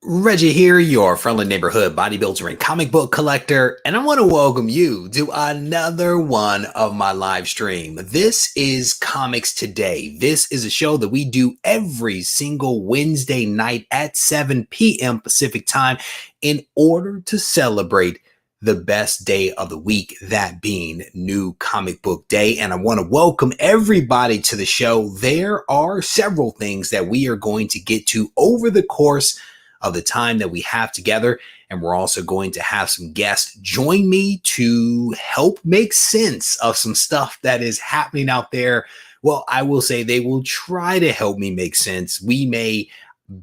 Reggie here, your friendly neighborhood bodybuilder and comic book collector, and I want to welcome you to another one of my live stream. This is Comics Today. This is a show that we do every single Wednesday night at 7 p.m. Pacific time in order to celebrate the best day of the week, that being New Comic Book Day. And I want to welcome everybody to the show. There are several things that we are going to get to over the course of the time that we have together. And we're also going to have some guests join me to help make sense of some stuff that is happening out there. Well, I will say they will try to help me make sense. We may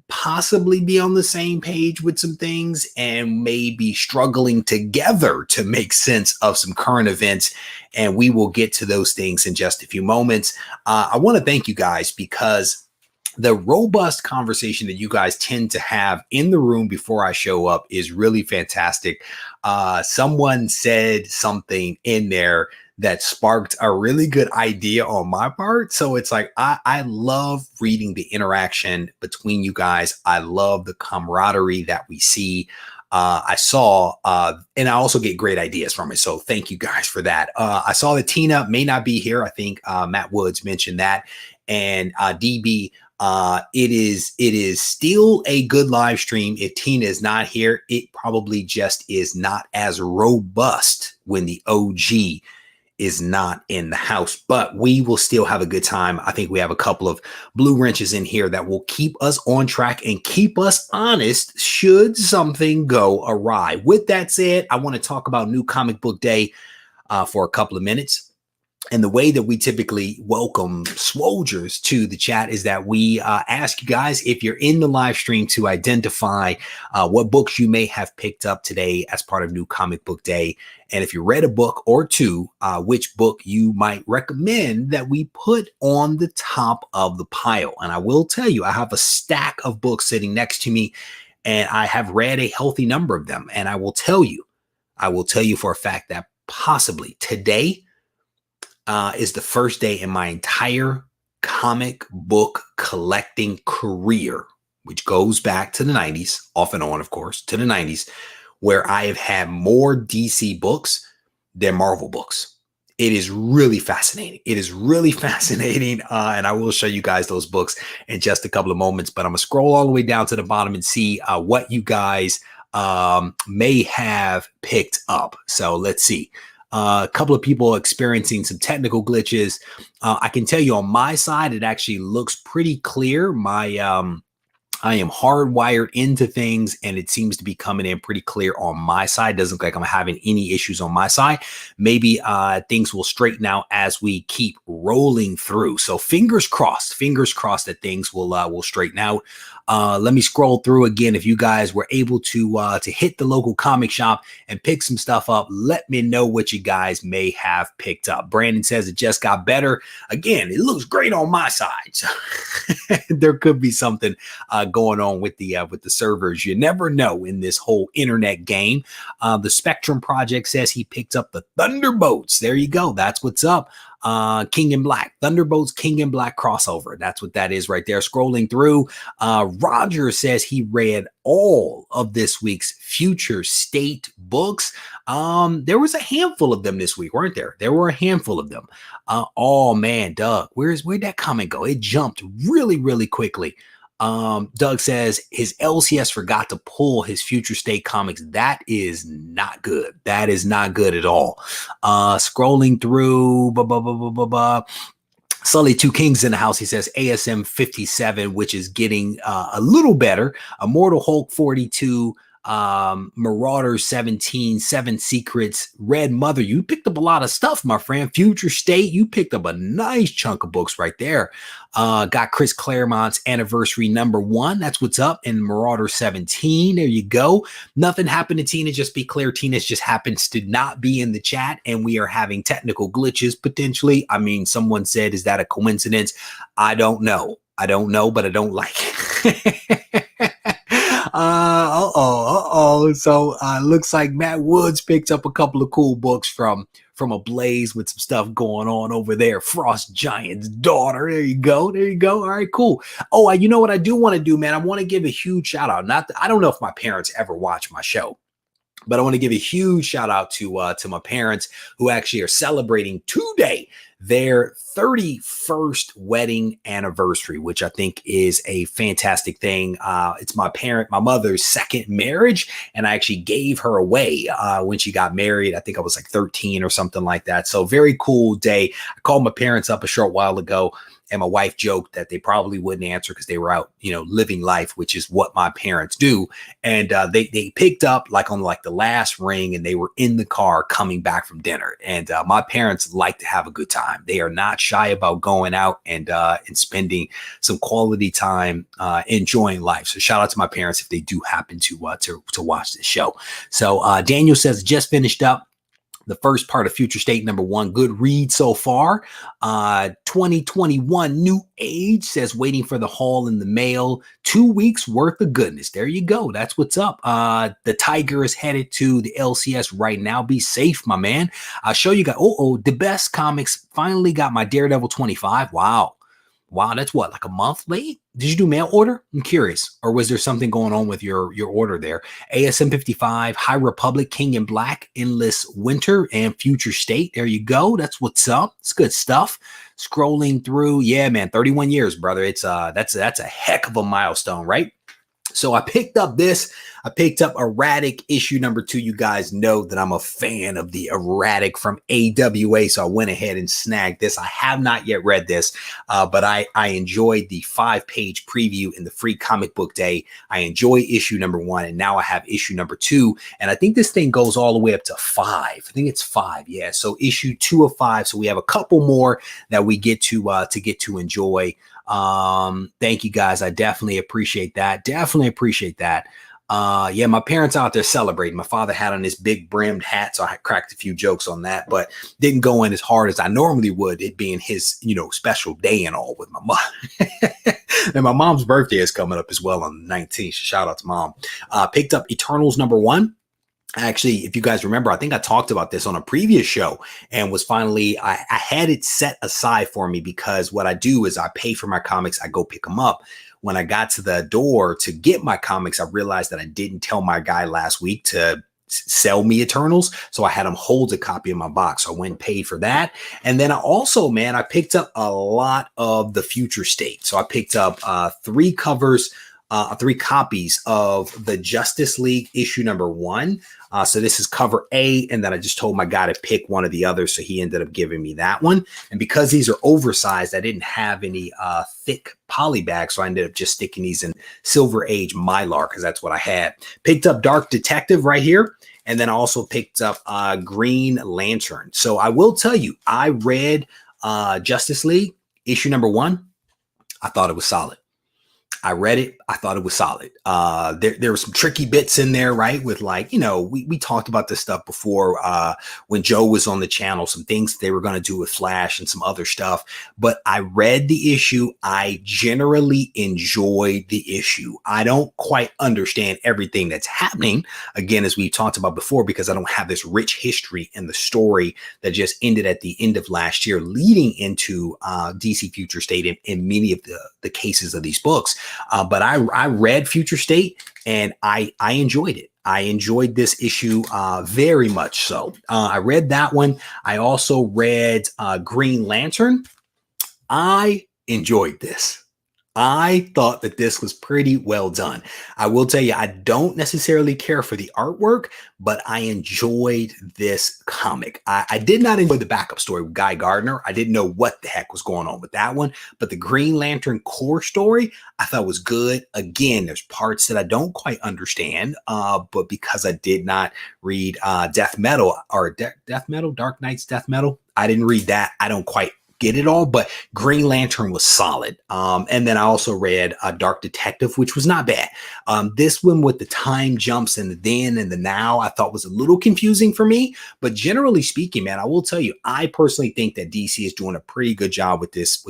possibly be on the same page with some things and may be struggling together to make sense of some current events. And we will get to those things in just a few moments. I want to thank you guys because the robust conversation that you guys tend to have in the room before I show up is really fantastic. Someone said something in there that sparked a really good idea on my part. So it's like, I love reading the interaction between you guys. I love the camaraderie that we see. I saw, and I also get great ideas from it. So thank you guys for that. I saw that Tina may not be here. I think Matt Woods mentioned that. And DB, it is still a good live stream. If Tina is not here, it probably just is not as robust when the OG is not in the house, but we will still have a good time. I think we have a couple of blue wrenches in here that will keep us on track and keep us honest should something go awry. With that said, I want to talk about New Comic Book Day for a couple of minutes. And the way that we typically welcome Swoldiers to the chat is that we ask you guys, if you're in the live stream, to identify what books you may have picked up today as part of New Comic Book Day. And if you read a book or two, which book you might recommend that we put on the top of the pile. And I will tell you, I have a stack of books sitting next to me, and I have read a healthy number of them. And I will tell you for a fact that possibly today is the first day in my entire comic book collecting career, which goes back to the 90s, off and on, of course, to the 90s, where I have had more DC books than Marvel books. It is really fascinating. It is really fascinating. And I will show you guys those books in just a couple of moments, but I'm going to scroll all the way down to the bottom and see what you guys may have picked up. So let's see. A couple of people experiencing some technical glitches. I can tell you on my side, it actually looks pretty clear. I am hardwired into things, and it seems to be coming in pretty clear on my side. Doesn't look like I'm having any issues on my side. Maybe things will straighten out as we keep rolling through. So fingers crossed that things will straighten out. Let me scroll through again. If you guys were able to hit the local comic shop and pick some stuff up, let me know what you guys may have picked up. Brandon says it just got better. Again, it looks great on my side. So there could be something going on with the servers. You never know in this whole internet game. The Spectrum Project says he picked up the Thunderbolts. There you go. That's what's up. King in Black, Thunderbolts, King in Black crossover. That's what that is right there. Scrolling through, Roger says he read all of this week's Future State books. There was a handful of them this week, weren't there? There were a handful of them. Oh man, Doug, where'd that comment go? It jumped really, really quickly. Doug says his LCS forgot to pull his Future State comics. That is not good. That is not good at all. Scrolling through, Sully Two Kings in the house. He says ASM 57, which is getting a little better. Immortal Hulk 42. Marauder 17, 7 Secrets, Red Mother. You picked up a lot of stuff, my friend. Future State, you picked up a nice chunk of books right there. Got Chris Claremont's Anniversary #1. That's what's up. And Marauder 17. There you go. Nothing happened to Tina. Just be clear, Tina just happens to not be in the chat, and we are having technical glitches potentially. I mean, someone said, is that a coincidence? I don't know, but I don't like it. So looks like Matt Woods picked up a couple of cool books from from Ablaze with some stuff going on over there. Frost Giant's daughter. There you go. There you go. All right, cool. Oh, you know what I do want to do, man? I want to give a huge shout out. I don't know if my parents ever watch my show, but I want to give a huge shout out to my parents who actually are celebrating today their 31st wedding anniversary, which I think is a fantastic thing. It's my mother's second marriage, and I actually gave her away when she got married. I think I was like 13 or something like that. So very cool day. I called my parents up a short while ago, and my wife joked that they probably wouldn't answer because they were out, living life, which is what my parents do. And they picked up on the last ring, and they were in the car coming back from dinner. And my parents like to have a good time. They are not shy about going out and spending some quality time enjoying life. So shout out to my parents if they do happen to watch this show. So Daniel says, just finished up the first part of Future State #1. Good read so far. 2021 New Age says, waiting for the haul in the mail. 2 weeks worth of goodness. There you go. That's what's up. The Tiger is headed to the LCS right now. Be safe, my man. I'll show you guys. The Best Comics finally got my Daredevil 25. Wow. That's what, like a month late? Did you do mail order? I'm curious. Or was there something going on with your order there? ASM 55, High Republic, King in Black, Endless Winter, and Future State. There you go. That's what's up. It's good stuff. Scrolling through. Yeah, man, 31 years, brother. It's that's a heck of a milestone, right? So I picked up Erratic issue #2. You guys know that I'm a fan of the Erratic from AWA, so I went ahead and snagged this. I have not yet read this, but I enjoyed the 5-page preview in the free comic book day. I enjoy issue #1, and now I have issue #2, and I think this thing goes all the way up to 5. I think it's 5, yeah. So issue 2 of 5. So we have a couple more that we get to enjoy. Thank you guys. I definitely appreciate that. Yeah, my parents out there celebrating. My father had on this big brimmed hat, so I cracked a few jokes on that, but didn't go in as hard as I normally would, it being his, special day and all with my mom. And my mom's birthday is coming up as well on the 19th. Shout out to mom. Picked up Eternals #1. Actually, if you guys remember, I think I talked about this on a previous show and was finally, I had it set aside for me because what I do is I pay for my comics. I go pick them up. When I got to the door to get my comics, I realized that I didn't tell my guy last week to sell me Eternals. So I had him hold a copy in my box. So I went and paid for that. And then I also, man, I picked up a lot of the Future State. So I picked up 3 copies of the Justice League issue #1. So this is cover A, and then I just told my guy to pick one of the others, so he ended up giving me that one. And because these are oversized, I didn't have any thick poly bags, so I ended up just sticking these in Silver Age Mylar because that's what I had. Picked up Dark Detective right here, and then I also picked up Green Lantern. So I will tell you, I read Justice League issue #1. I thought it was solid. I read it. I thought it was solid. There were some tricky bits in there, right? With we talked about this stuff before when Joe was on the channel, some things they were going to do with Flash and some other stuff. But I read the issue. I generally enjoyed the issue. I don't quite understand everything that's happening, again, as we talked about before, because I don't have this rich history in the story that just ended at the end of last year, leading into DC Future State in many of the cases of these books. But I read Future State and I enjoyed it. I enjoyed this issue very much so. I read that one. I also read Green Lantern. I enjoyed this. I thought that this was pretty well done. I will tell you, I don't necessarily care for the artwork, but I enjoyed this comic. I did not enjoy the backup story with Guy Gardner. I didn't know what the heck was going on with that one, but the Green Lantern core story I thought was good. Again, there's parts that I don't quite understand, but because I did not read Dark Knight's Death Metal, I didn't read that. I don't quite get it all, but Green Lantern was solid. And then I also read Dark Detective, which was not bad. This one with the time jumps and the then and the now, I thought was a little confusing for me. But generally speaking, man, I will tell you, I personally think that DC is doing a pretty good job with this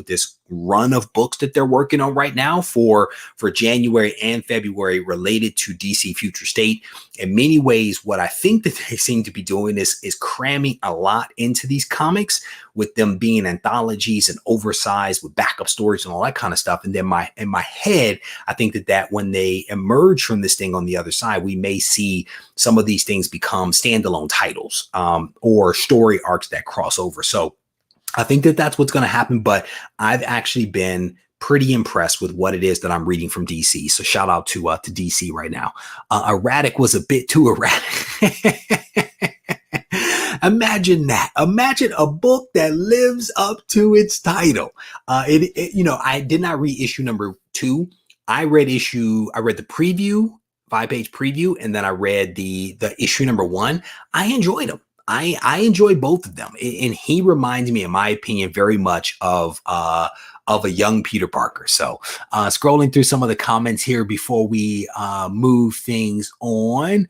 run of books that they're working on right now for January and February related to DC Future State. In many ways, what I think that they seem to be doing is cramming a lot into these comics, with them being anthologies and oversized with backup stories and all that kind of stuff. And then in my head, I think that when they emerge from this thing on the other side, we may see some of these things become standalone titles or story arcs that cross over. So I think that that's what's going to happen, but I've actually been pretty impressed with what it is that I'm reading from DC. So shout out to DC right now. Erratic was a bit too erratic. Imagine that. Imagine a book that lives up to its title. I did not read issue number 2. I read the preview, 5-page preview, and then I read the issue number 1. I enjoyed them. I enjoy both of them. And he reminds me, in my opinion, very much of a young Peter Parker. So scrolling through some of the comments here before we move things on.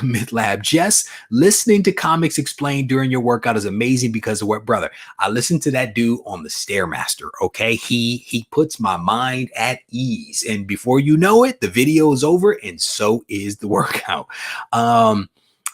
Myth Lab Jess, listening to comics explained during your workout is amazing because of what, brother, I listened to that dude on the Stairmaster. Okay. He puts my mind at ease, and before you know it, the video is over and so is the workout.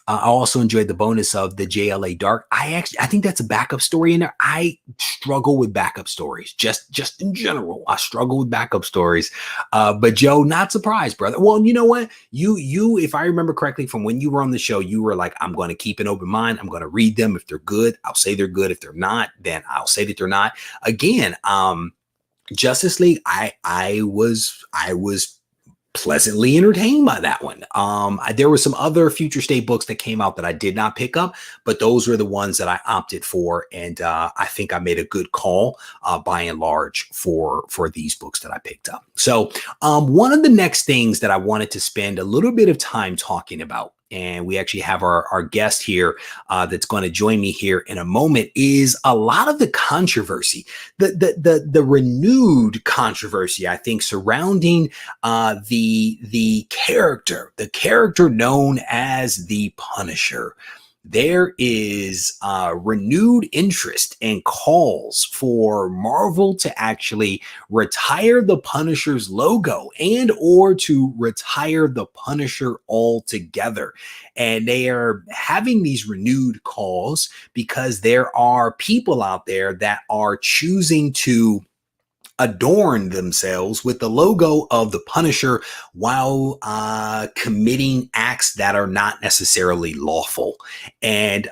I also enjoyed the bonus of the JLA Dark. I think that's a backup story in there. I struggle with backup stories, just in general. I struggle with backup stories. But Joe, not surprised, brother. Well, you know what? You, if I remember correctly from when you were on the show, you were like, I'm going to keep an open mind. I'm going to read them. If they're good, I'll say they're good. If they're not, then I'll say that they're not. Again, Justice League, I was pleasantly entertained by that one. There were some other Future State books that came out that I did not pick up, but those were the ones that I opted for. And I think I made a good call by and large for these books that I picked up. So one of the next things that I wanted to spend a little bit of time talking about, and we actually have our guest here that's going to join me here in a moment, is a lot of the controversy, the renewed controversy, I think, surrounding the character known as the Punisher. There is renewed interest and calls for Marvel to actually retire the Punisher's logo and or to retire the Punisher altogether. And they are having these renewed calls because there are people out there that are choosing to adorn themselves with the logo of the Punisher while committing acts that are not necessarily lawful. And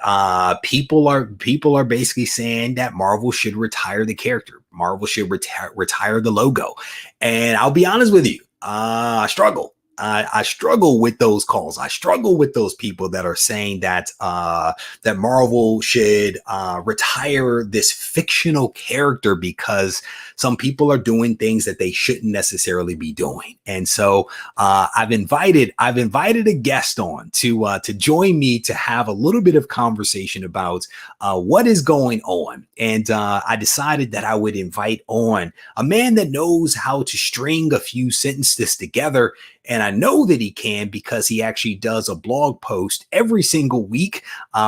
people are basically saying that Marvel should retire the character. Marvel should retire the logo. And I'll be honest with you, I struggle. I struggle with those calls. I struggle with those people that are saying that that Marvel should retire this fictional character because some people are doing things that they shouldn't necessarily be doing. And so I've invited a guest on to join me to have a little bit of conversation about what is going on. And I decided that I would invite on a man that knows how to string a few sentences together. And I know that he can because he actually does a blog post every single week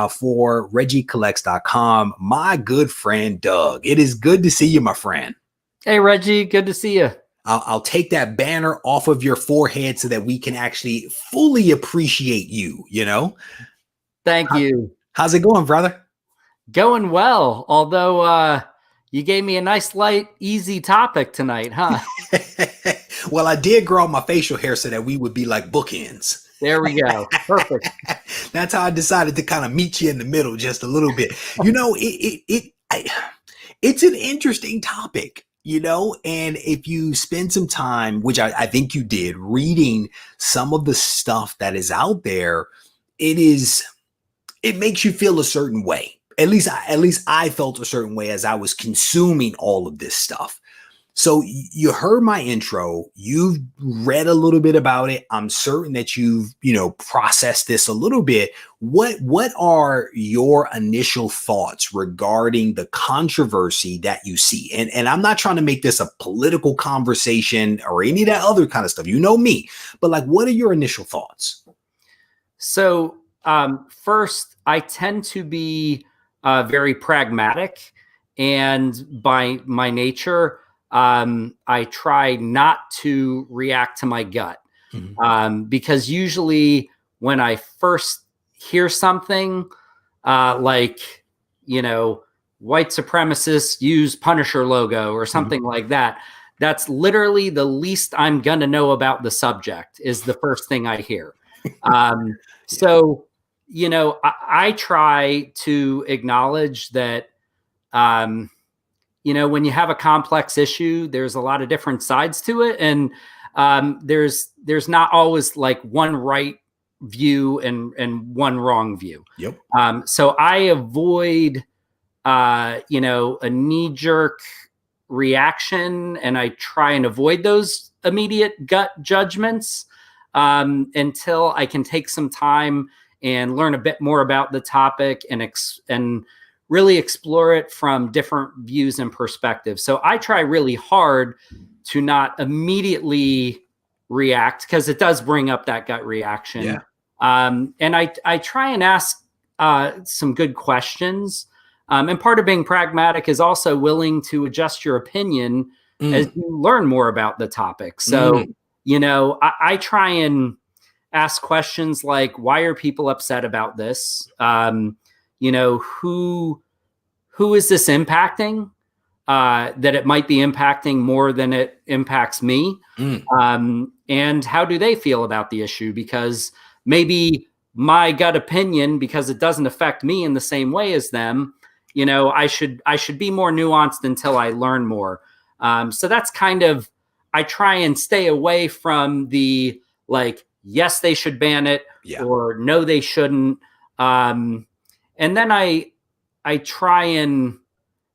for RegieCollects.com. My good friend, Doug. It is good to see you, my friend. Hey, Reggie. Good to see you. I'll take that banner off of your forehead so that we can actually fully appreciate you, you know? Thank you. How's it going, brother? Going well. Although you gave me a nice, light, easy topic tonight, huh? Well, I did grow my facial hair so that we would be like bookends. There we go. Perfect. That's how I decided to kind of meet you in the middle just a little bit. You know, it's an interesting topic, you know, and if you spend some time, which I think you did, reading some of the stuff that is out there, it makes you feel a certain way. At least I felt a certain way as I was consuming all of this stuff. So you heard my intro, you've read a little bit about it. I'm certain that you've, processed this a little bit. What are your initial thoughts regarding the controversy that you see? And I'm not trying to make this a political conversation or any of that other kind of stuff. You know me, but like, what are your initial thoughts? So first, I tend to be very pragmatic, and by my nature, I try not to react to my gut, because usually when I first hear something like, white supremacists use Punisher logo or something like that, that's literally the least I'm going to know about the subject is the first thing I hear. So, I try to acknowledge that, when you have a complex issue, there's a lot of different sides to it. And there's not always like one right view and one wrong view. Yep. So I avoid, a knee-jerk reaction, and I try and avoid those immediate gut judgments until I can take some time and learn a bit more about the topic and really explore it from different views and perspectives. So I try really hard to not immediately react, because it does bring up that gut reaction. Yeah. And I try and ask some good questions. And part of being pragmatic is also willing to adjust your opinion as you learn more about the topic. So, I try and ask questions like, why are people upset about this? Who is this impacting? That it might be impacting more than it impacts me. And how do they feel about the issue? Because maybe my gut opinion, because it doesn't affect me in the same way as them, I should be more nuanced until I learn more. So that's kind of, I try and stay away from the like, yes, they should ban it, or no, they shouldn't. And then I try and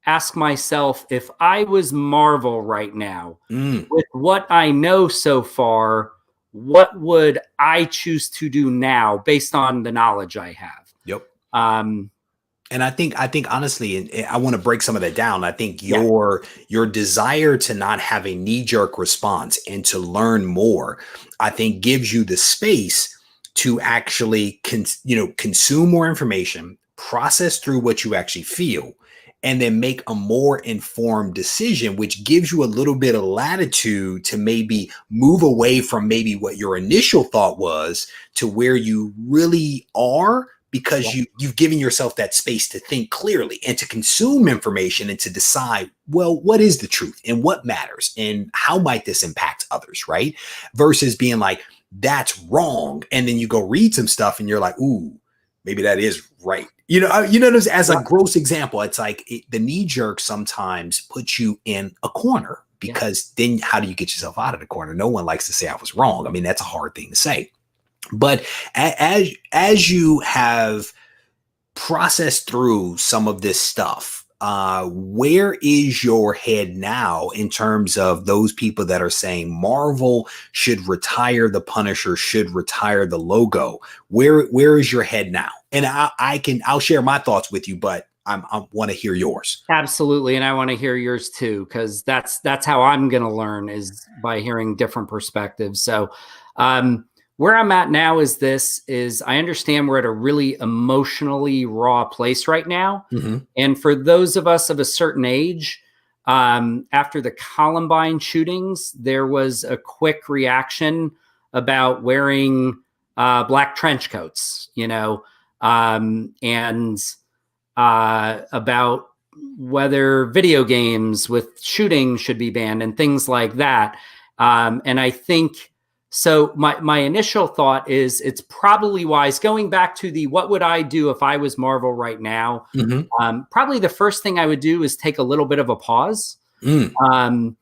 ask myself, if I was Marvel right now, with what I know so far, what would I choose to do now based on the knowledge I have? Yep. And I think honestly, and I want to break some of that down. I think your desire to not have a knee-jerk response and to learn more, I think gives you the space to actually consume more information, process through what you actually feel, and then make a more informed decision, which gives you a little bit of latitude to maybe move away from maybe what your initial thought was to where you really are, because you've given yourself that space to think clearly and to consume information and to decide, well, what is the truth and what matters and how might this impact others, right? Versus being like, that's wrong. And then you go read some stuff and you're like, ooh, maybe that is right. As a gross example, it's like the knee jerk sometimes puts you in a corner, because then how do you get yourself out of the corner? No one likes to say I was wrong. I mean, that's a hard thing to say. But as you have processed through some of this stuff, where is your head now in terms of those people that are saying Marvel should retire the Punisher, should retire the logo? Where is your head now? And I'll share my thoughts with you, but I want to hear yours. Absolutely. And I want to hear yours too, because that's how I'm going to learn, is by hearing different perspectives. So, where I'm at now is I understand we're at a really emotionally raw place right now. And for those of us of a certain age, after the Columbine shootings, there was a quick reaction about wearing black trench coats, and about whether video games with shooting should be banned and things like that. And I think, so my initial thought is it's probably wise, going back to the what would I do if I was Marvel right now? Probably the first thing I would do is take a little bit of a pause. Maybe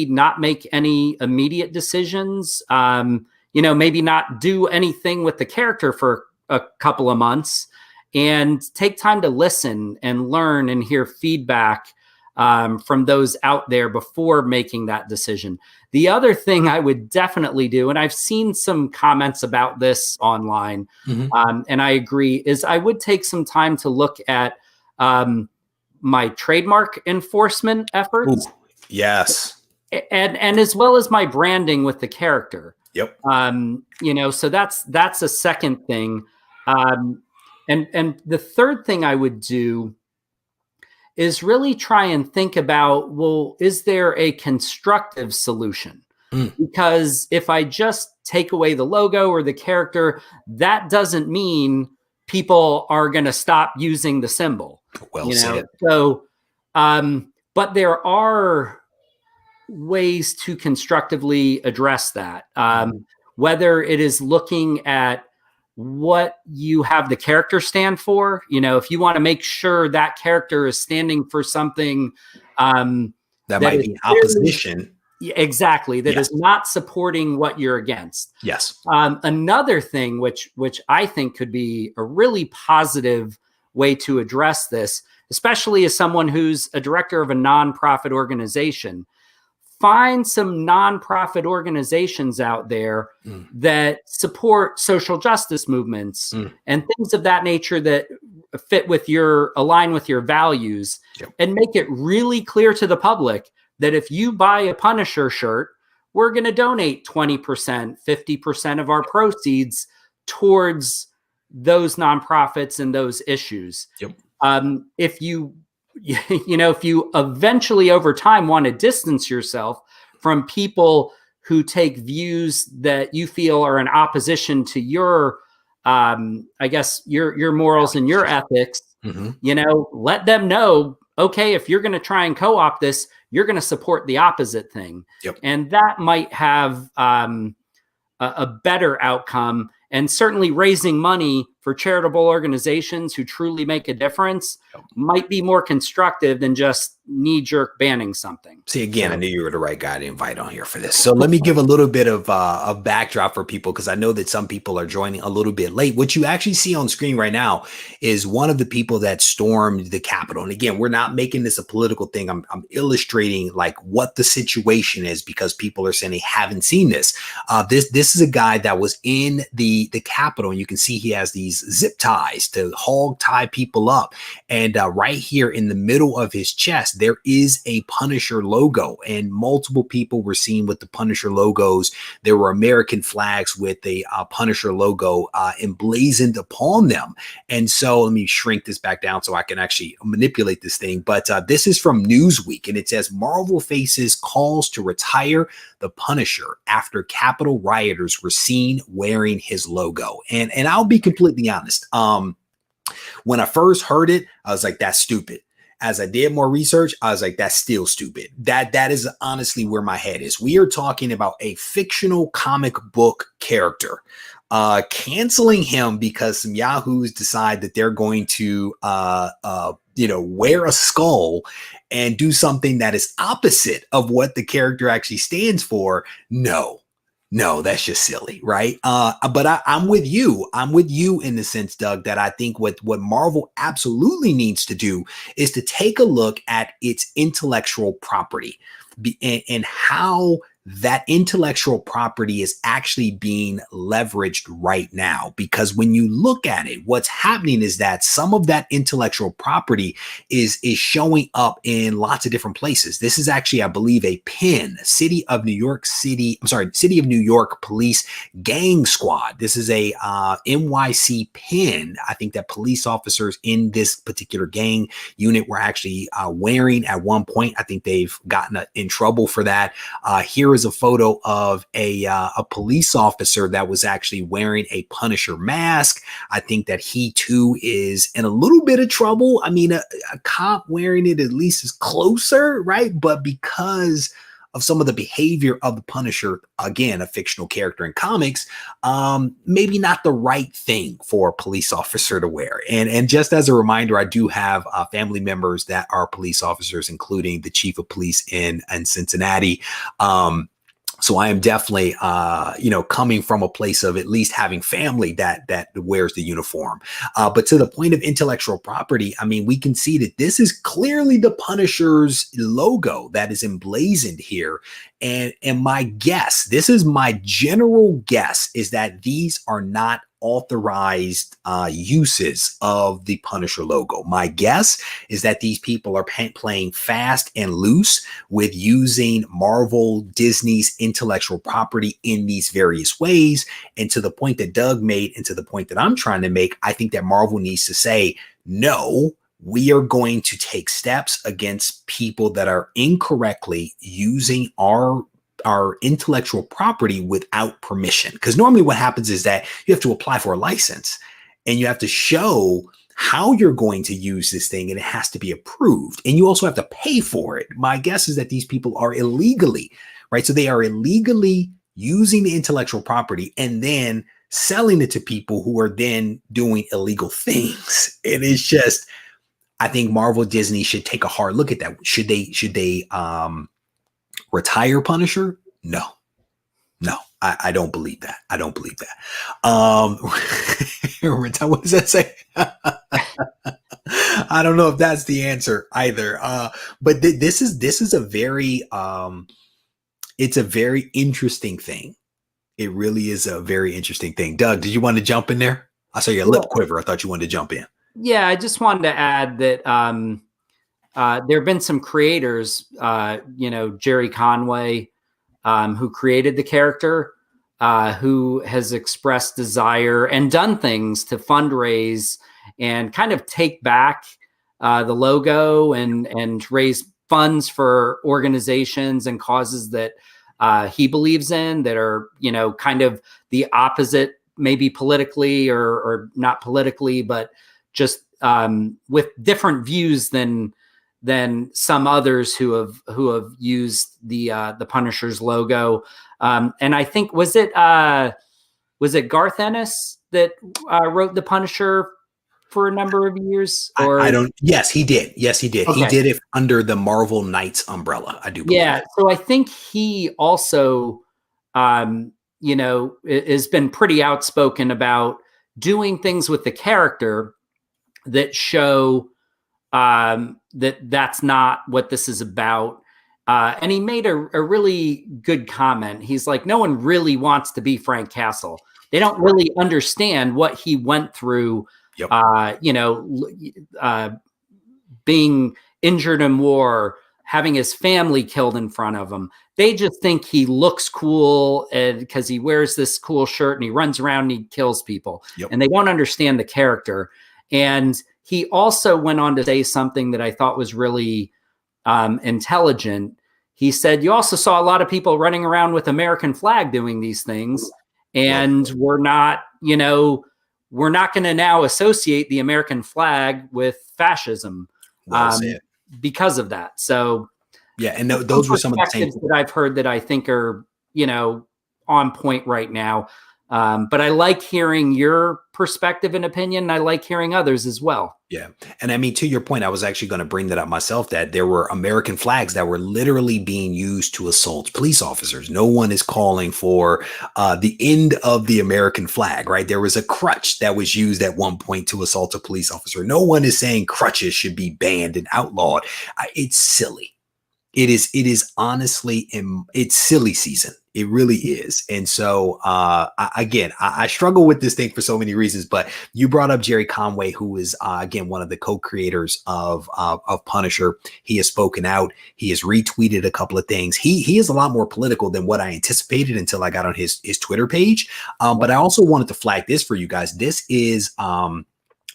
not make any immediate decisions. Maybe not do anything with the character for a couple of months, and take time to listen and learn and hear feedback. from those out there before making that decision. The other thing I would definitely do, and I've seen some comments about this online, and I agree, is I would take some time to look at my trademark enforcement efforts. Ooh, yes. And as well as my branding with the character. Yep. So that's a second thing. And the third thing I would do is really try and think about, well, is there a constructive solution? Because if I just take away the logo or the character, that doesn't mean people are going to stop using the symbol. Well said. So, but there are ways to constructively address that. Whether it is looking at what you have the character stand for, if you want to make sure that character is standing for something that might be opposition. Exactly. That is not supporting what you're against. Yes. Another thing which I think could be a really positive way to address this, especially as someone who's a director of a nonprofit organization, find some nonprofit organizations out there that support social justice movements and things of that nature that align with your values, and make it really clear to the public that if you buy a Punisher shirt, we're going to donate 20%, 50% of our proceeds towards those nonprofits and those issues. If you eventually over time want to distance yourself from people who take views that you feel are in opposition to your, your morals and your ethics, let them know, okay, if you're going to try and co-opt this, you're going to support the opposite thing. And that might have a better outcome. And certainly raising money for charitable organizations who truly make a difference might be more constructive than just knee-jerk banning something. See, again, I knew you were the right guy to invite on here for this. So let me give a little bit of a backdrop for people, because I know that some people are joining a little bit late. What you actually see on screen right now is one of the people that stormed the Capitol. And again, we're not making this a political thing. I'm illustrating like what the situation is, because people are saying they haven't seen this. This is a guy that was in the Capitol, and you can see he has these zip ties to hog tie people up. And right here in the middle of his chest, there is a Punisher logo, and multiple people were seen with the Punisher logos. There were American flags with the Punisher logo emblazoned upon them. And so let me shrink this back down so I can actually manipulate this thing. But this is from Newsweek, and it says Marvel faces calls to retire the Punisher after Capitol rioters were seen wearing his logo. And I'll be completely honest. When I first heard it, I was like, that's stupid. As I did more research, I was like, that's still stupid. That is honestly where my head is. We are talking about a fictional comic book character. Canceling him because some yahoos decide that they're going to wear a skull and do something that is opposite of what the character actually stands for. No, that's just silly, right? But I'm with you. I'm with you in the sense, Doug, that I think what Marvel absolutely needs to do is to take a look at its intellectual property and how that intellectual property is actually being leveraged right now. Because when you look at it, what's happening is that some of that intellectual property is showing up in lots of different places. This is actually, I believe, a pin, City of New York Police Gang Squad. This is a NYC pin. I think that police officers in this particular gang unit were actually wearing at one point. I think they've gotten in trouble for that. Here is a photo of a police officer that was actually wearing a Punisher mask. I think that he too is in a little bit of trouble. I mean, a cop wearing it at least is closer, right? But because of some of the behavior of the Punisher, again, a fictional character in comics, maybe not the right thing for a police officer to wear. And just as a reminder, I do have family members that are police officers, including the chief of police in Cincinnati. So I am definitely, coming from a place of at least having family that wears the uniform. But to the point of intellectual property, I mean, we can see that this is clearly the Punisher's logo that is emblazoned here. And my guess, this is my general guess, is that these are not authorized uses of the Punisher logo. My guess is that these people are playing fast and loose with using Marvel, Disney's intellectual property in these various ways. And to the point that Doug made, and to the point that I'm trying to make, I think that Marvel needs to say, no, we are going to take steps against people that are incorrectly using our intellectual property without permission. Because normally what happens is that you have to apply for a license and you have to show how you're going to use this thing, and it has to be approved. And you also have to pay for it. My guess is that these people are illegally, right? So they are illegally using the intellectual property and then selling it to people who are then doing illegal things. It is just, I think Marvel, Disney should take a hard look at that. Should they retire Punisher? No, I don't believe that. I don't believe that. What does that say? I don't know if that's the answer either. But this is a very, it's a very interesting thing. It really is a very interesting thing. Doug, did you want to jump in there? I saw your lip quiver. I thought you wanted to jump in. Yeah, I just wanted to add that there have been some creators, Jerry Conway, who created the character, who has expressed desire and done things to fundraise and kind of take back the logo and raise funds for organizations and causes that he believes in, that are, kind of the opposite, maybe politically or not politically, but just with different views than some others who have used the Punisher's logo. And I think was it Garth Ennis that wrote the Punisher for a number of years? Or I don't. Yes, he did. Yes, he did. Okay. He did it under the Marvel Knights umbrella. I do believe. Yeah. So I think he also, has been pretty outspoken about doing things with the character that show that's not what this is about. And he made a really good comment. He's like, no one really wants to be Frank Castle. They don't really understand what he went through, being injured in war, having his family killed in front of him. They just think he looks cool because he wears this cool shirt and he runs around and he kills people. Yep. And they don't understand the character. And he also went on to say something that I thought was really intelligent. He said, you also saw a lot of people running around with American flag doing these things. And we're not going to now associate the American flag with fascism because of that. So, yeah. And those were some of the things that I've heard that I think are, on point right now. But I like hearing your perspective and opinion. And I like hearing others as well. Yeah. And I mean, to your point, I was actually going to bring that up myself, that there were American flags that were literally being used to assault police officers. No one is calling for the end of the American flag, right? There was a crutch that was used at one point to assault a police officer. No one is saying crutches should be banned and outlawed. It's silly. It is honestly, it's silly season. It really is. And so, I struggle with this thing for so many reasons, but you brought up Jerry Conway, who is, again, one of the co-creators of Punisher. He has spoken out. He has retweeted a couple of things. He is a lot more political than what I anticipated until I got on his Twitter page. But I also wanted to flag this for you guys. This is,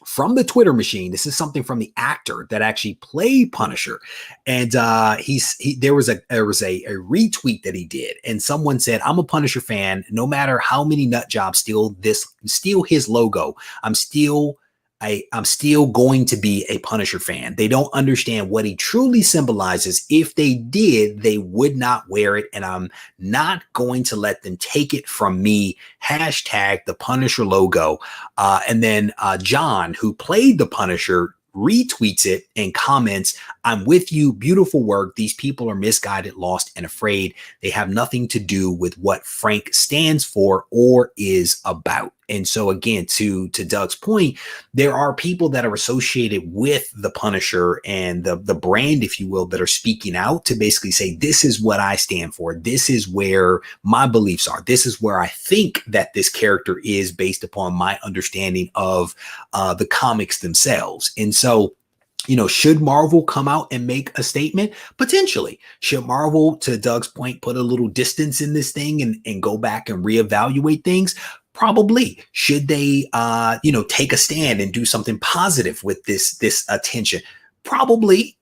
from the Twitter machine. This is something from the actor that actually played Punisher. And there was a retweet that he did. And someone said, I'm a Punisher fan. No matter how many nut jobs steal his logo, I'm still going to be a Punisher fan. They don't understand what he truly symbolizes. If they did, they would not wear it. And I'm not going to let them take it from me. # the Punisher logo. And then John, who played the Punisher, retweets it and comments, "I'm with you. Beautiful work. These people are misguided, lost, and afraid. They have nothing to do with what Frank stands for or is about." And so again, to Doug's point, there are people that are associated with the Punisher and the brand, if you will, that are speaking out to basically say, this is what I stand for. This is where my beliefs are. This is where I think that this character is based upon my understanding of the comics themselves. And so, should Marvel come out and make a statement? Potentially. Should Marvel, to Doug's point, put a little distance in this thing and go back and reevaluate things? Probably. Should they, take a stand and do something positive with this attention? Probably.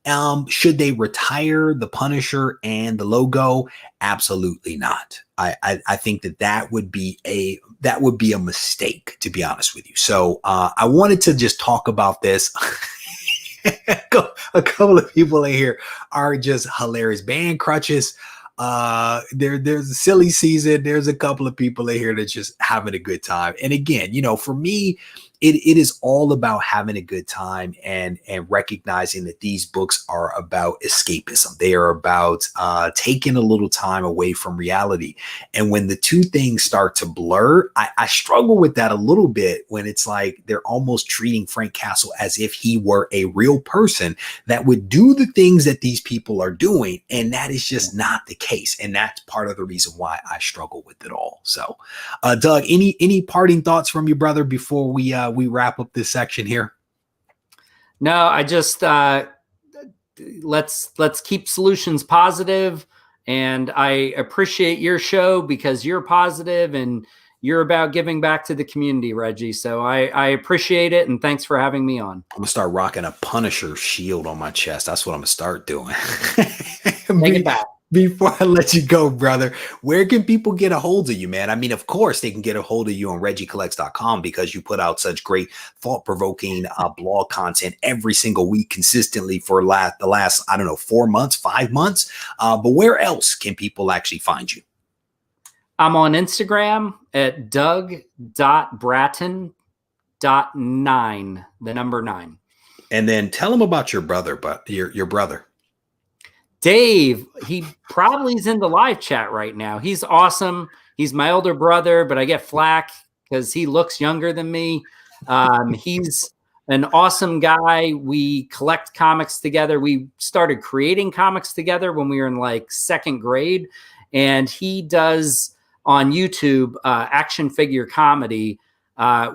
Should they retire the Punisher and the logo? Absolutely not. I think that would be a mistake, to be honest with you. So I wanted to just talk about this. A couple of people in here are just hilarious. Band crutches. There's a silly season. There's a couple of people in here that's just having a good time. And again, for me, it is all about having a good time and recognizing that these books are about escapism. They are about taking a little time away from reality. And when the two things start to blur, I struggle with that a little bit when it's like they're almost treating Frank Castle as if he were a real person that would do the things that these people are doing. And that is just not the case. And that's part of the reason why I struggle with it all. So, Doug, any parting thoughts from your brother before we wrap up this section here? No, I just let's keep solutions positive, and I appreciate your show because you're positive and you're about giving back to the community, Reggie. So I appreciate it, and thanks for having me on. I'm gonna start rocking a Punisher shield on my chest. That's what I'm gonna start doing. Take it back. Before I let you go, brother, where can people get a hold of you, man? I mean, of course, they can get a hold of you on ReggieCollects.com because you put out such great thought-provoking blog content every single week consistently for the last, 4 months, 5 months. But where else can people actually find you? I'm on Instagram at Doug.Bratton.9, the number 9. And then tell them about your brother, but your brother. Dave, he probably is in the live chat right now. He's awesome. He's my older brother, but I get flack because he looks younger than me. He's an awesome guy. We collect comics together. We started creating comics together when we were in like 2nd grade. And he does on YouTube action figure comedy,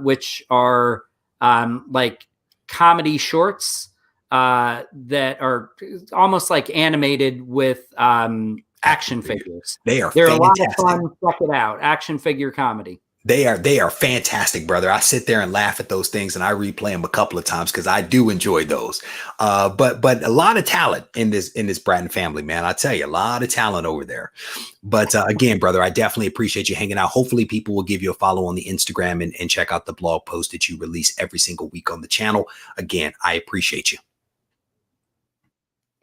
which are like comedy shorts that are almost like animated with action figures. They're fantastic. A lot of fun. Check it out. Action figure comedy. They are fantastic, brother. I sit there and laugh at those things and I replay them a couple of times because I do enjoy those. But a lot of talent in this Bratton family, man. I tell you, a lot of talent over there. But again, brother, I definitely appreciate you hanging out. Hopefully people will give you a follow on the Instagram and check out the blog post that you release every single week on the channel. Again, I appreciate you.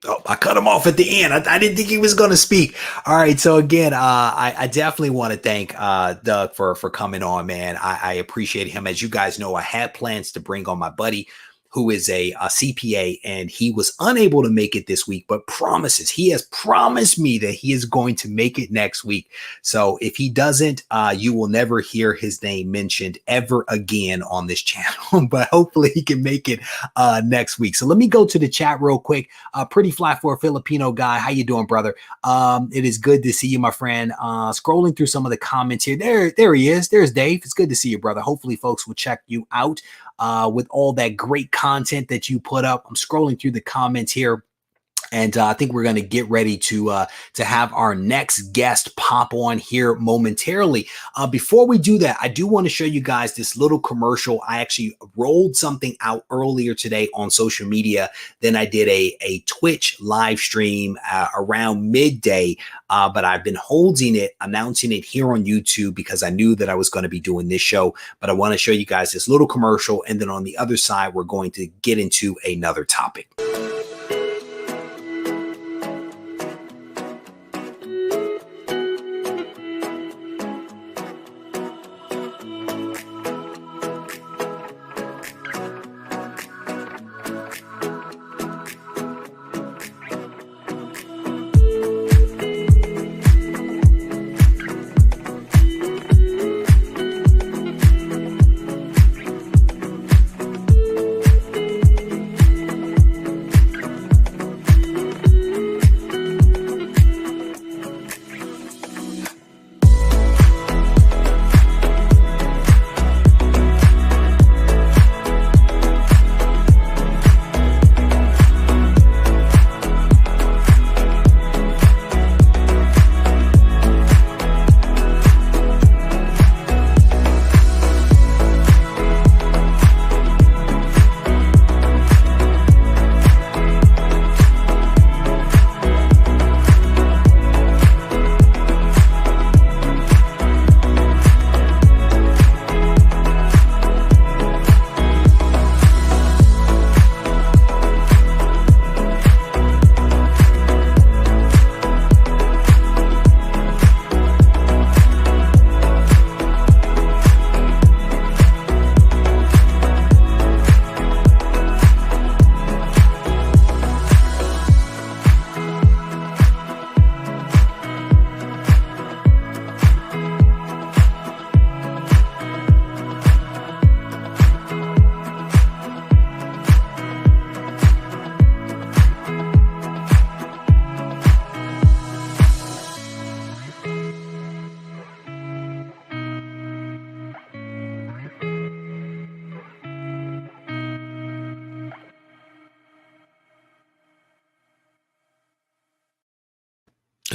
Oh, I cut him off at the end. I didn't think he was going to speak. All right. So again, I definitely want to thank Doug for coming on, man. I appreciate him. As you guys know, I had plans to bring on my buddy who is a CPA, and he was unable to make it this week, but he has promised me that he is going to make it next week. So if he doesn't, you will never hear his name mentioned ever again on this channel, but hopefully he can make it next week. So let me go to the chat real quick. Pretty fly for a Filipino guy. How you doing, brother? It is good to see you, my friend. Scrolling through some of the comments here. There he is. There's Dave. It's good to see you, brother. Hopefully folks will check you out with all that great content that you put up. I'm scrolling through the comments here. And I think we're going to get ready to have our next guest pop on here momentarily. Before we do that, I do want to show you guys this little commercial. I actually rolled something out earlier today on social media. Then I did a Twitch live stream around midday, but I've been holding it, announcing it here on YouTube because I knew that I was going to be doing this show. But I want to show you guys this little commercial. And then on the other side, we're going to get into another topic.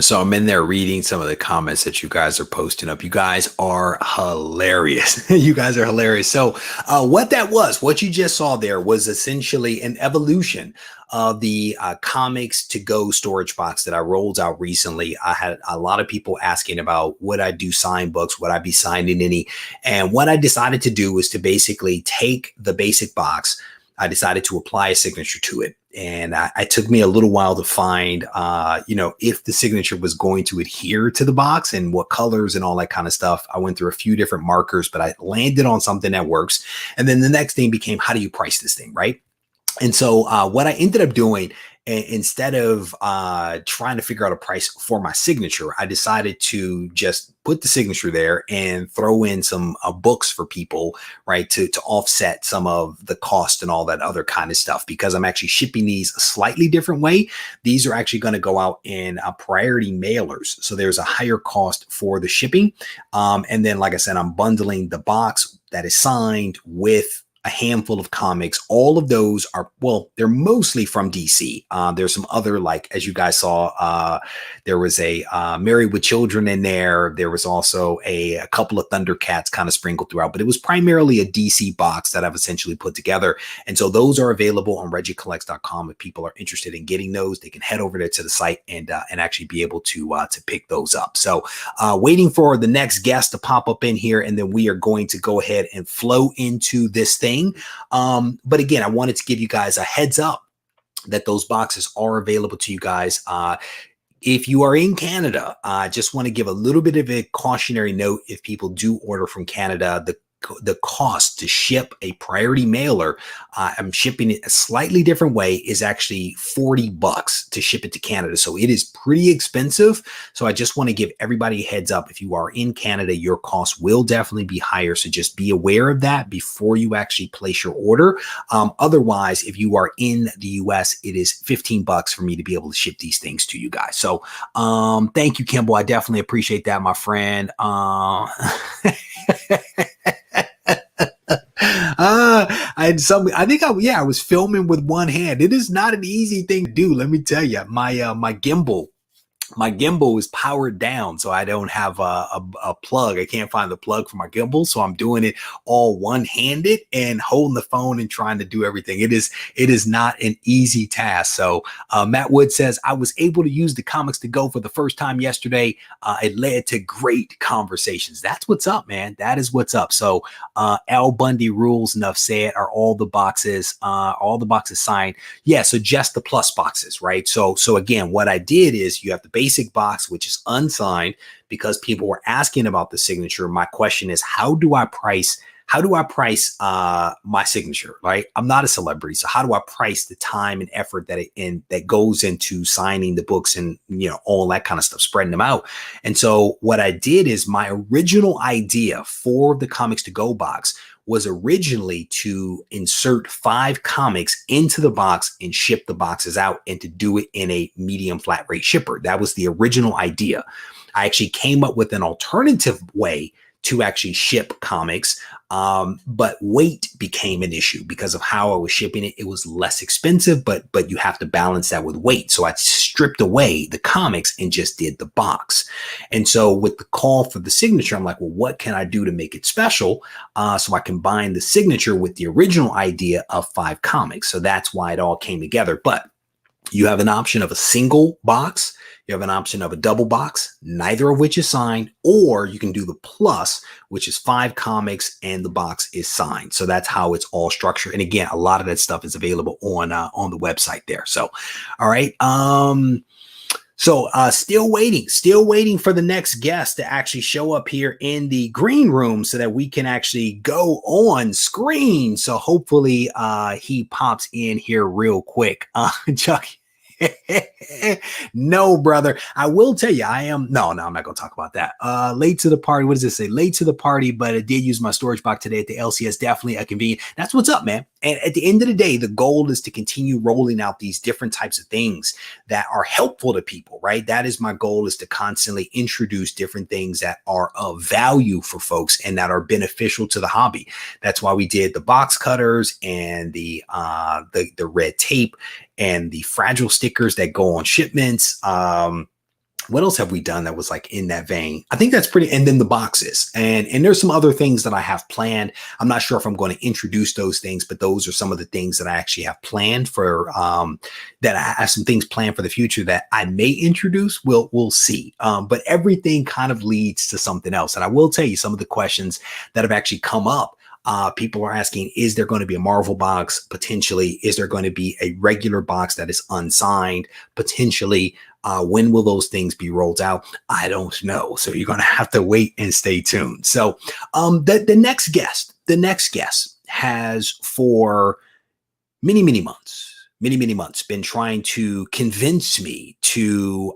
So I'm in there reading some of the comments that you guys are posting up. You guys are hilarious. You guys are hilarious. So what you just saw there was essentially an evolution of the comics to go storage box that I rolled out recently. I had a lot of people asking about would I do sign books? Would I be signing any? And what I decided to do was to basically take the basic box. I decided to apply a signature to it. And it took me a little while to find, if the signature was going to adhere to the box and what colors and all that kind of stuff. I went through a few different markers, but I landed on something that works. And then the next thing became, how do you price this thing, right? And so what I ended up doing, instead of trying to figure out a price for my signature, I decided to just put the signature there and throw in some books for people, right, to offset some of the cost and all that other kind of stuff, because I'm actually shipping these a slightly different way. These are actually going to go out in priority mailers. So there's a higher cost for the shipping. And then, like I said, I'm bundling the box that is signed with a handful of comics. All of those are, well, they're mostly from DC. There's some other, like, as you guys saw, there was a Married with Children in there. There was also a couple of Thundercats kind of sprinkled throughout, but it was primarily a DC box that I've essentially put together. And so those are available on regiecollects.com. If people are interested in getting those, they can head over there to the site and actually be able to pick those up. So waiting for the next guest to pop up in here, and then we are going to go ahead and flow into this thing. But again, I wanted to give you guys a heads up that those boxes are available to you guys. If you are in Canada, I just want to give a little bit of a cautionary note. If people do order from Canada, the cost to ship a priority mailer, I'm shipping it a slightly different way, is actually $40 to ship it to Canada. So it is pretty expensive. So I just want to give everybody a heads up. If you are in Canada, your cost will definitely be higher. So just be aware of that before you actually place your order. Otherwise, if you are in the US, it is $15 for me to be able to ship these things to you guys. So thank you, Kimball. I definitely appreciate that, my friend. I was filming with one hand. It is not an easy thing to do. Let me tell you, my gimbal is powered down, so I don't have a plug. I can't find the plug for my gimbal, so I'm doing it all one-handed and holding the phone and trying to do everything. It is not an easy task. So Matt Wood says, I was able to use the comics to go for the first time yesterday. It led to great conversations. That's what's up, man. That is what's up. So Al Bundy rules, enough said. Are all the boxes signed? Yeah, so just the plus boxes, right? So again, what I did is, you have the basic box, which is unsigned, because people were asking about the signature. My question is, how do I price my signature, right? I'm not a celebrity. So how do I price the time and effort that goes into signing the books and, all that kind of stuff, spreading them out? And so what I did is, my original idea for the Comics to Go box was originally to insert 5 comics into the box and ship the boxes out, and to do it in a medium flat rate shipper. That was the original idea. I actually came up with an alternative way to actually ship comics, but weight became an issue because of how I was shipping it. It was less expensive, but you have to balance that with weight. So I stripped away the comics and just did the box. And so with the call for the signature, I'm like, well, what can I do to make it special? So I combined the signature with the original idea of 5 comics. So that's why it all came together. But you have an option of a single box. You have an option of a double box, neither of which is signed, or you can do the plus, which is 5 comics and the box is signed. So that's how it's all structured. And again, a lot of that stuff is available on the website there. So, all right. Still waiting for the next guest to actually show up here in the green room so that we can actually go on screen. So hopefully he pops in here real quick. Chuck. No, brother. I will tell you, I'm not going to talk about that. Late to the party. What does it say? Late to the party, but I did use my storage box today at the LCS. Definitely a convenient. That's what's up, man. And at the end of the day, the goal is to continue rolling out these different types of things that are helpful to people, right? That is my goal, is to constantly introduce different things that are of value for folks and that are beneficial to the hobby. That's why we did the box cutters and the red tape and the fragile stickers that go on shipments. what else have we done that was like in that vein? I think that's pretty, and then the boxes, and there's some other things that I have planned. I'm not sure if I'm going to introduce those things, but those are some of the things that I actually have planned for, that I have some things planned for the future that I may introduce. We'll see. But everything kind of leads to something else. And I will tell you some of the questions that have actually come up. People are asking, is there going to be a Marvel box? Potentially. Is there going to be a regular box that is unsigned? Potentially. When will those things be rolled out? I don't know. So you're going to have to wait and stay tuned. So the next guest has for many months been trying to convince me to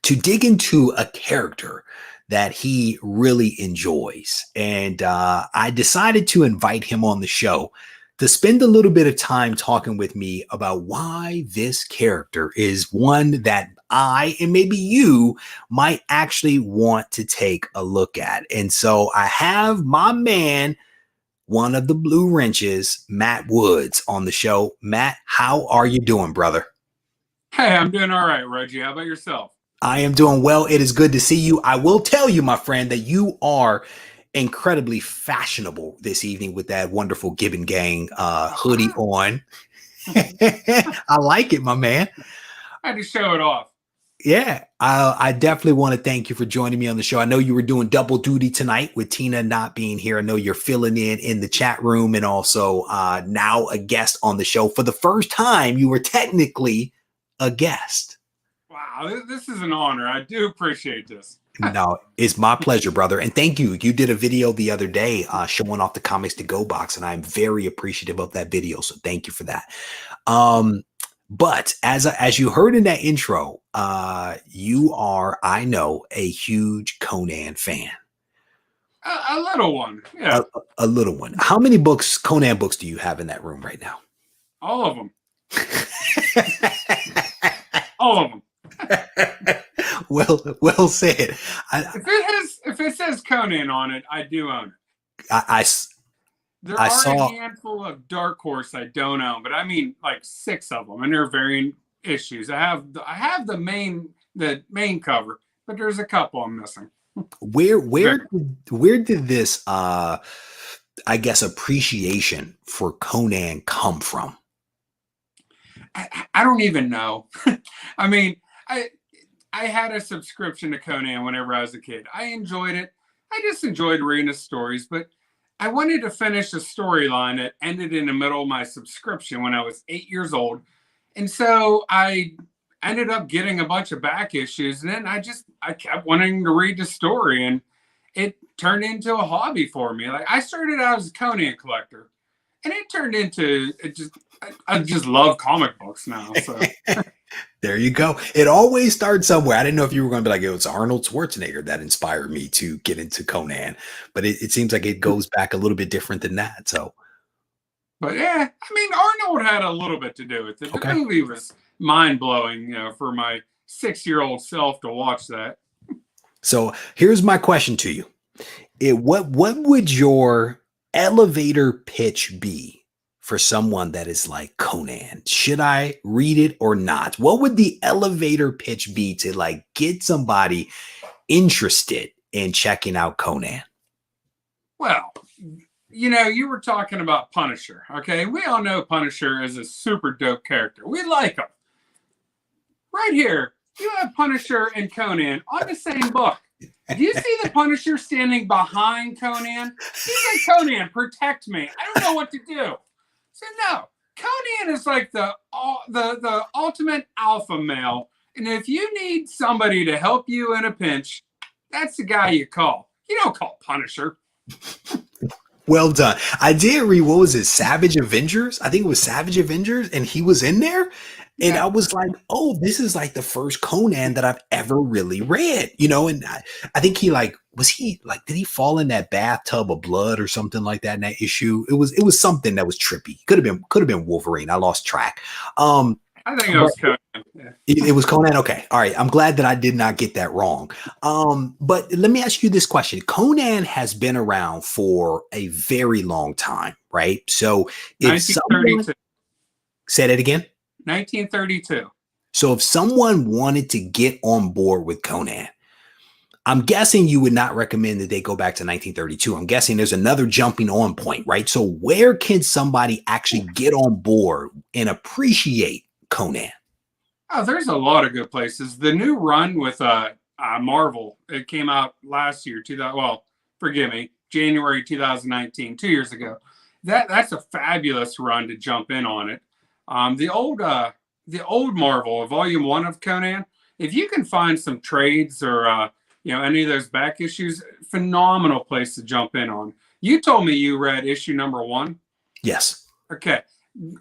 dig into a character that he really enjoys. And I decided to invite him on the show to spend a little bit of time talking with me about why this character is one that I, and maybe you, might actually want to take a look at. And so I have my man, one of the Blue Wrenches, Matt Woods, on the show. Matt, how are you doing, brother? Hey, I'm doing all right, Reggie. How about yourself? I am doing well. It is good to see you. I will tell you, my friend, that you are incredibly fashionable this evening with that wonderful Gibbon Gang hoodie on. I like it, my man. I had to show it off. Yeah, I definitely want to thank you for joining me on the show. I know you were doing double duty tonight with Tina not being here. I know you're filling in the chat room, and also now a guest on the show. For the first time, you were technically a guest. Wow, this is an honor. I do appreciate this. No, it's my pleasure, brother. And thank you. You did a video the other day showing off the Comics to Go box, and I'm very appreciative of that video. So thank you for that. But as you heard in that intro, you are, I know, a huge Conan fan. A little one, yeah. A little one. How many Conan books do you have in that room right now? All of them. All of them. Well said. If it says Conan on it, I do own it. There are a handful of Dark Horse I don't own, but I mean like 6 of them, and they're varying issues. I have the main cover, but there's a couple I'm missing. Where did this I guess appreciation for Conan come from? I don't even know. I mean, I had a subscription to Conan whenever I was a kid. I enjoyed it. I just enjoyed reading the stories, but I wanted to finish a storyline that ended in the middle of my subscription when I was 8 years old. And so I ended up getting a bunch of back issues, and then I kept wanting to read the story, and it turned into a hobby for me. Like, I started out as a Conan collector, and it turned into I just love comic books now. So there you go. It always starts somewhere. I didn't know if you were going to be like, it was Arnold Schwarzenegger that inspired me to get into Conan, but it seems like it goes back a little bit different than that. So, but yeah, I mean, Arnold had a little bit to do with it. The movie was mind blowing, for my 6-year-old self to watch that. So here's my question to you: what would your elevator pitch be for someone that is like Conan? Should I read it or not? What would the elevator pitch be to like get somebody interested in checking out Conan? Well, you were talking about Punisher. Okay, we all know Punisher is a super dope character. We like him. Right here, you have Punisher and Conan on the same book. Do you see the Punisher standing behind Conan? He's like, Conan, protect me. I don't know what to do. So no, Conan is like the ultimate alpha male. And if you need somebody to help you in a pinch, that's the guy you call. You don't call Punisher. Well done. I did read, what was it, Savage Avengers? I think it was Savage Avengers, and he was in there. And I was like, oh, this is like the first Conan that I've ever really read, and I think did he fall in that bathtub of blood or something like that in that issue? It was something that was trippy. Could have been Wolverine. I lost track. I think it was Conan. Yeah. It was Conan. Okay. All right. I'm glad that I did not get that wrong. But let me ask you this question. Conan has been around for a very long time, right? So if 1932. Say that again. 1932. So if someone wanted to get on board with Conan, I'm guessing you would not recommend that they go back to 1932. I'm guessing there's another jumping on point, right? So where can somebody actually get on board and appreciate Conan? Oh, there's a lot of good places. The new run with Marvel, it came out last year, 2000. Well, forgive me, January 2019, 2 years ago. That's a fabulous run to jump in on it. The old Marvel, Volume 1 of Conan, if you can find some trades or any of those back issues, phenomenal place to jump in on. You told me you read issue number 1. Yes. Okay.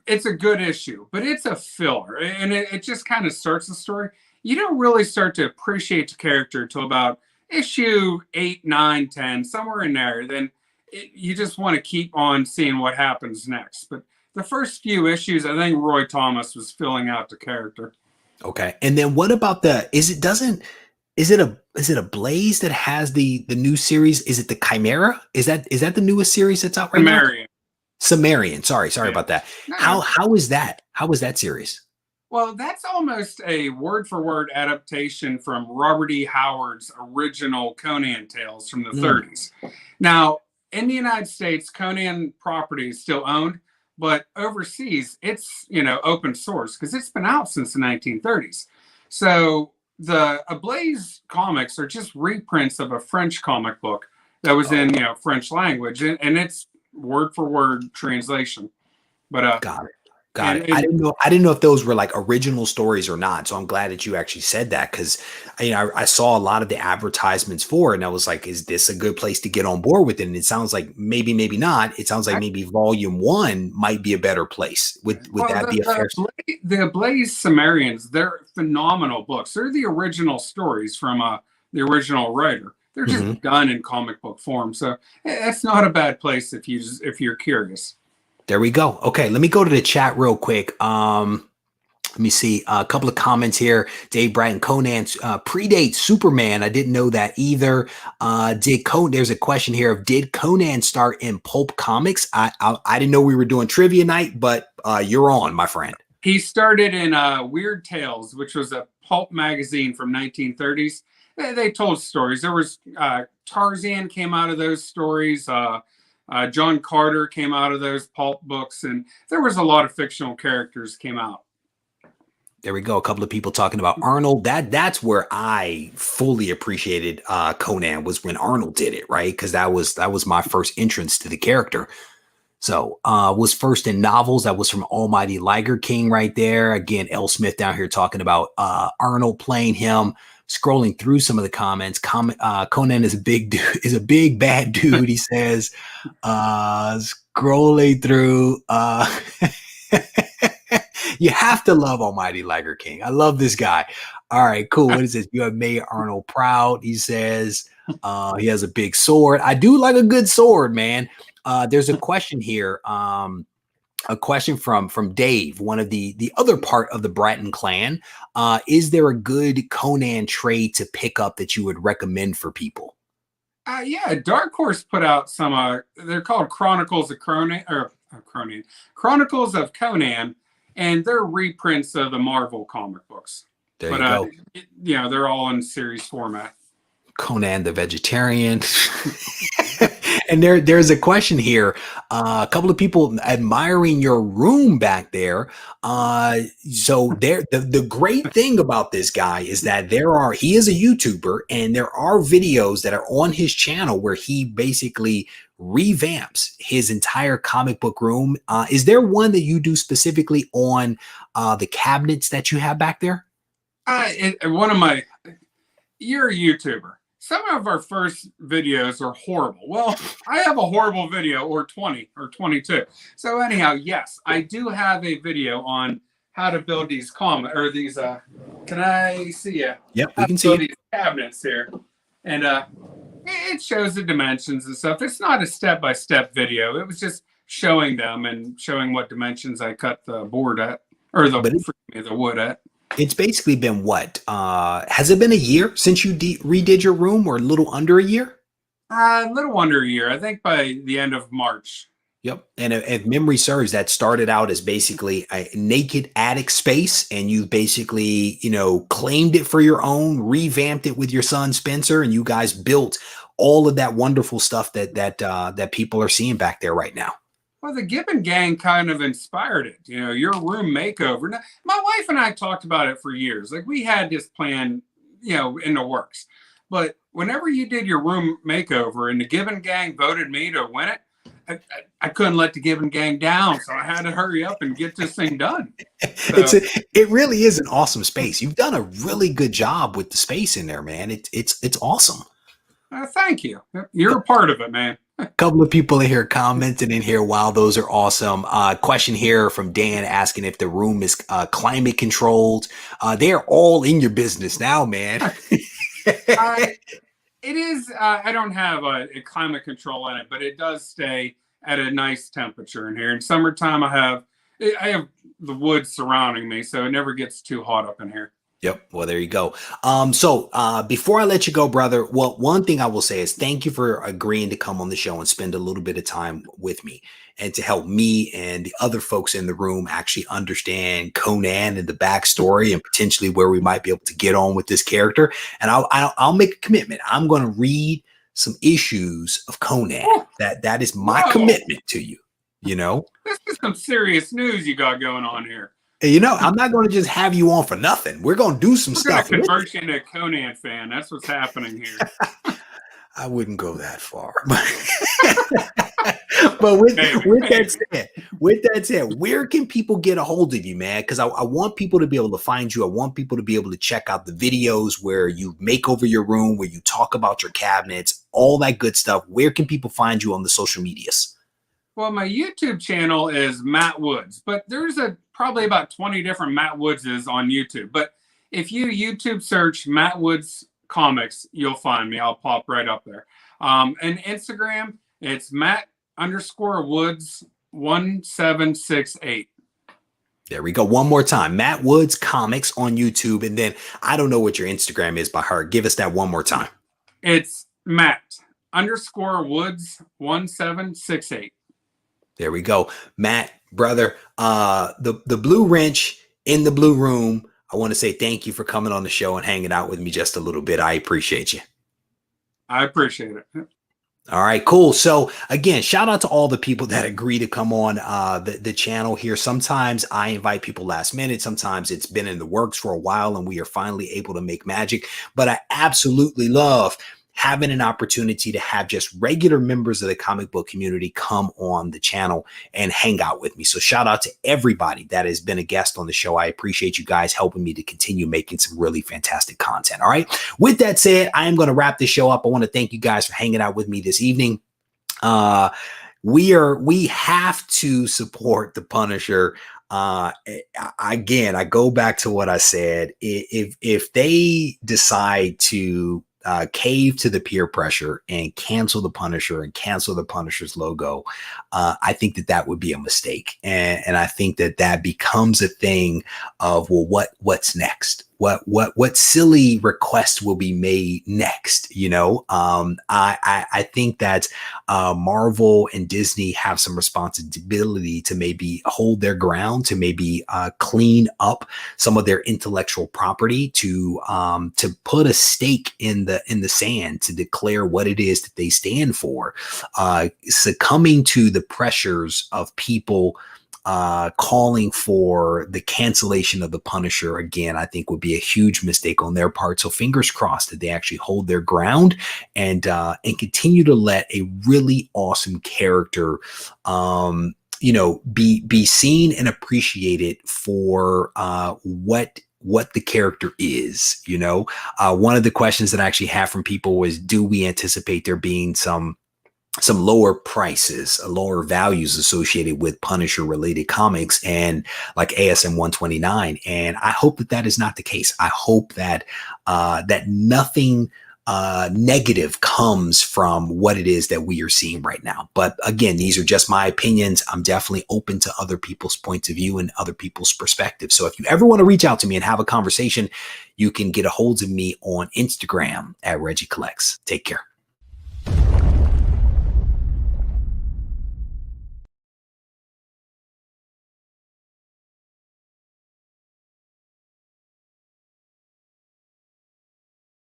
It's a good issue, but it's a filler, and it just kind of starts the story. You don't really start to appreciate the character till about issue 8, 9, 10, somewhere in there. Then you just want to keep on seeing what happens next. But the first few issues, I think Roy Thomas was filling out the character. Okay. And then what about is it a Blaze that has the new series? Is it the Chimera? Is that the newest series that's out right now? Sumerian. Sorry about that. No. How is that? How was that series? Well, that's almost a word-for-word adaptation from Robert E. Howard's original Conan tales from the 30s. Now, in the United States, Conan property is still owned, but overseas, it's open source because it's been out since the 1930s. So the Ablaze comics are just reprints of a French comic book that was in French language, and it's word for word translation. But got it. I didn't know if those were like original stories or not. So I'm glad that you actually said that, because I saw a lot of the advertisements for it, and I was like, is this a good place to get on board with it? And it sounds like maybe not. It sounds like maybe Volume 1 might be a better place. Would that be a fair? The Ablaze Sumerians, they're phenomenal books. They're the original stories from the original writer. They're just done in comic book form. So that's not a bad place if you're curious. There we go. Okay, let me go to the chat real quick. Let me see a couple of comments here. Dave Bratton, Conan predates Superman. I didn't know that either. There's a question here of, did Conan start in Pulp Comics? I didn't know we were doing trivia night, but you're on, my friend. He started in Weird Tales, which was a pulp magazine from 1930s. They told stories. There was Tarzan came out of those stories. John Carter came out of those pulp books, and there was a lot of fictional characters came out. There we go. A couple of people talking about Arnold. That's where I fully appreciated Conan, was when Arnold did it, right? Because that was my first entrance to the character. So was first in novels. That was from Almighty Liger King right there. Again, L. Smith down here talking about Arnold playing him. Scrolling through some of the comments, Conan is a big bad dude. He says, scrolling through, you have to love Almighty Liger King. I love this guy. All right, cool. What is this? You have made Arnold proud. He says, he has a big sword. I do like a good sword, man. There's a question here. A question from Dave, one of the other part of the Bratton clan. Is there a good Conan trade to pick up that you would recommend for people? Yeah, Dark Horse put out some. They're called Chronicles of Conan, Chronicles of Conan, and they're reprints of the Marvel comic books. There you go. They're all in series format. Conan the Vegetarian. And there's a question here. A couple of people admiring your room back there. So the great thing about this guy is that he is a YouTuber, and there are videos that are on his channel where he basically revamps his entire comic book room. Is there one that you do specifically on the cabinets that you have back there? You're a YouTuber. Some of our first videos are horrible. Well, I have a horrible video, or 20 or 22. So anyhow, yes, I do have a video on how to build these can I see you? Yep, we can see these cabinets here. And it shows the dimensions and stuff. It's not a step-by-step video. It was just showing them and showing what dimensions I cut the board at, or the wood at. It's basically been what? Has it been a year since you redid your room, or a little under a year? A little under a year. I think by the end of March. Yep. And if memory serves, that started out as basically a naked attic space, and you basically, claimed it for your own, revamped it with your son Spencer, and you guys built all of that wonderful stuff that people are seeing back there right now. Well, the Gibbon gang kind of inspired it. Your room makeover. Now, my wife and I talked about it for years. Like, we had this plan, in the works. But whenever you did your room makeover and the Gibbon gang voted me to win it, I couldn't let the Gibbon gang down, so I had to hurry up and get this thing done. So, it really is an awesome space. You've done a really good job with the space in there, man. It's awesome. Thank you. You're a part of it, man. A couple of people in here commenting in here. Wow, those are awesome. Question here from Dan asking if the room is climate controlled. They're all in your business now, man. It is. I don't have a climate control in it, but it does stay at a nice temperature in here. In summertime, I have the woods surrounding me, so it never gets too hot up in here. Yep. Well, there you go. So before I let you go, brother, well, one thing I will say is thank you for agreeing to come on the show and spend a little bit of time with me and to help me and the other folks in the room actually understand Conan and the backstory and potentially where we might be able to get on with this character. And I'll make a commitment. I'm going to read some issues of Conan. That is my commitment to you. This is some serious news you got going on here. I'm not going to just have you on for nothing. We're going to do some stuff. Convert you into a Conan fan. That's what's happening here. I wouldn't go that far. But with that said, where can people get a hold of you, man? Because I want people to be able to find you. I want people to be able to check out the videos where you make over your room, where you talk about your cabinets, all that good stuff. Where can people find you on the social medias? Well, my YouTube channel is Matt Woods, but there's probably about 20 different Matt Woodses on YouTube. But if you YouTube search Matt Woods Comics, you'll find me. I'll pop right up there. And Instagram, it's Matt_Woods1768. There we go. One more time. Matt Woods Comics on YouTube. And then I don't know what your Instagram is by heart. Give us that one more time. It's Matt_Woods1768. There we go. Matt, brother, the blue wrench in the blue room. I want to say thank you for coming on the show and hanging out with me just a little bit. I appreciate you. I appreciate it. All right, cool. So again, shout out to all the people that agree to come on the channel here. Sometimes I invite people last minute. Sometimes it's been in the works for a while and we are finally able to make magic. But I absolutely love having an opportunity to have just regular members of the comic book community come on the channel and hang out with me. So shout out to everybody that has been a guest on the show. I appreciate you guys helping me to continue making some really fantastic content. All right. With that said, I am going to wrap this show up. I want to thank you guys for hanging out with me this evening. We have to support the Punisher. Again, I go back to what I said. If they decide to cave to the peer pressure and cancel the Punisher and cancel the Punisher's logo, I think that would be a mistake. And I think that becomes a thing of, well, what's next? What silly request will be made next? I think that Marvel and Disney have some responsibility to maybe hold their ground, to maybe clean up some of their intellectual property, to put a stake in the sand, to declare what it is that they stand for. Succumbing to the pressures of people calling for the cancellation of the Punisher, again, I think would be a huge mistake on their part. So fingers crossed that they actually hold their ground and continue to let a really awesome character, be seen and appreciated for what the character is. One of the questions that I actually have from people was, do we anticipate there being some lower prices, lower values associated with Punisher related comics and like ASM 129. And I hope that is not the case. I hope that nothing negative comes from what it is that we are seeing right now. But again, these are just my opinions. I'm definitely open to other people's points of view and other people's perspectives. So if you ever want to reach out to me and have a conversation, you can get a hold of me on Instagram at Regie Collects. Take care.